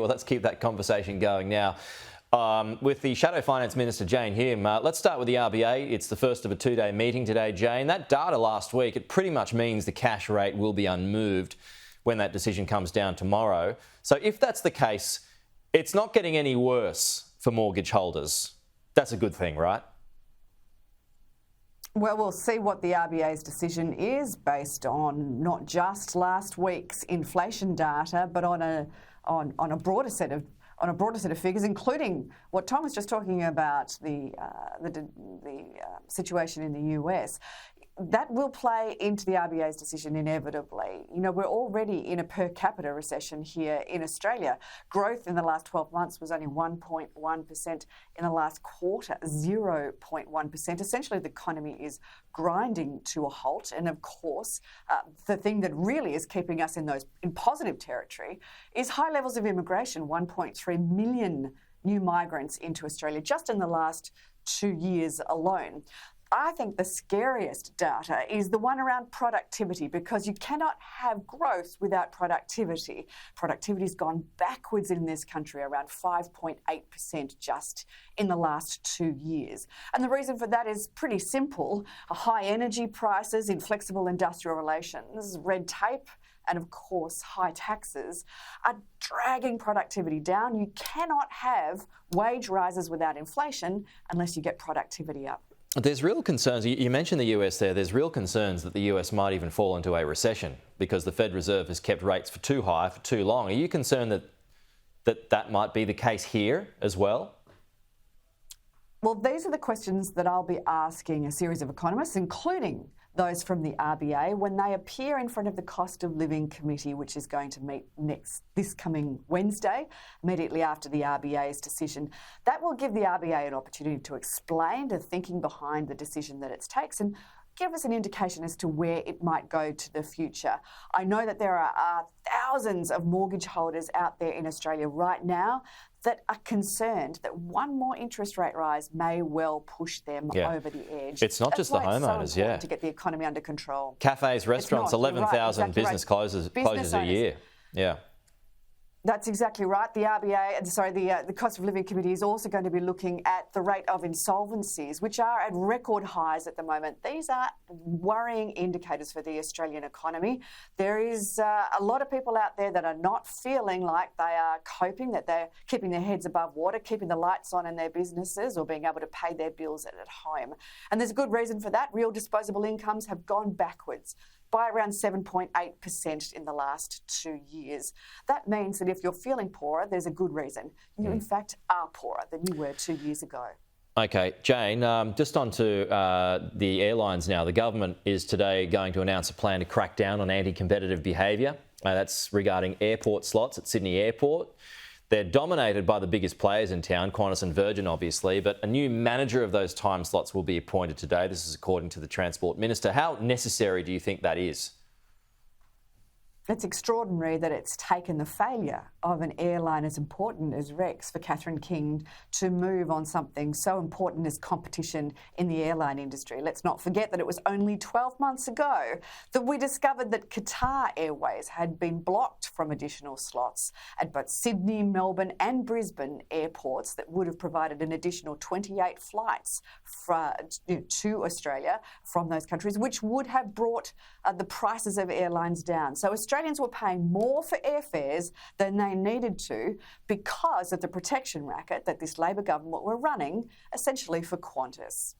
Well, let's keep that conversation going now. With the Shadow Finance Minister Jane Hume, let's start with the RBA. It's the first of a two-day meeting today, Jane. That data last week, it pretty much means the cash rate will be unmoved when that decision comes down tomorrow. So if that's the case, it's not getting any worse for mortgage holders. That's a good thing, right? Well, we'll see what the RBA's decision is based on not just last week's inflation data, but on a broader set of figures, including what Tom was just talking about, the situation in the US. That will play into the RBA's decision inevitably. You know, we're already in a per capita recession here in Australia. Growth in the last 12 months was only 1.1%. In the last quarter, 0.1%. Essentially, the economy is grinding to a halt. And of course, the thing that really is keeping us in positive territory is high levels of immigration. 1.3 million new migrants into Australia just in the last 2 years alone. I think the scariest data is the one around productivity, because you cannot have growth without productivity. Productivity's gone backwards in this country, around 5.8% just in the last 2 years. And the reason for that is pretty simple. High energy prices, inflexible industrial relations, red tape, and of course high taxes are dragging productivity down. You cannot have wage rises without inflation unless you get productivity up. There's real concerns. You mentioned the US there. There's real concerns that the US might even fall into a recession because the Fed Reserve has kept rates for too high for too long. Are you concerned that might be the case here as well? Well, these are the questions that I'll be asking a series of economists, including those from the RBA, when they appear in front of the Cost of Living Committee, which is going to meet this coming Wednesday, immediately after the RBA's decision. That will give the RBA an opportunity to explain the thinking behind the decision that it takes and give us an indication as to where it might go to the future. I know that there are thousands of mortgage holders out there in Australia right now that are concerned that one more interest rate rise may well push them over the edge. It's not just the homeowners, to get the economy under control. Cafes, restaurants, 11,000 business closures a year. Yeah. That's exactly right. The RBA, the Cost of Living Committee is also going to be looking at the rate of insolvencies, which are at record highs at the moment. These are worrying indicators for the Australian economy. There is a lot of people out there that are not feeling like they are coping, that they're keeping their heads above water, keeping the lights on in their businesses or being able to pay their bills at home. And there's a good reason for that. Real disposable incomes have gone backwards by around 7.8% in the last 2 years. That means that if you're feeling poorer, there's a good reason. You, in fact, are poorer than you were 2 years ago. Okay, Jane, just on to the airlines now. The government is today going to announce a plan to crack down on anti-competitive behaviour. That's regarding airport slots at Sydney Airport. They're dominated by the biggest players in town, Qantas and Virgin, obviously, but a new manager of those time slots will be appointed today. This is according to the Transport Minister. How necessary do you think that is? It's extraordinary that it's taken the failure of an airline as important as Rex for Catherine King to move on something so important as competition in the airline industry. Let's not forget that it was only 12 months ago that we discovered that Qatar Airways had been blocked from additional slots at both Sydney, Melbourne and Brisbane airports that would have provided an additional 28 flights to Australia from those countries, which would have brought the prices of airlines down. So Australians were paying more for airfares than they needed to because of the protection racket that this Labor government were running, essentially for Qantas.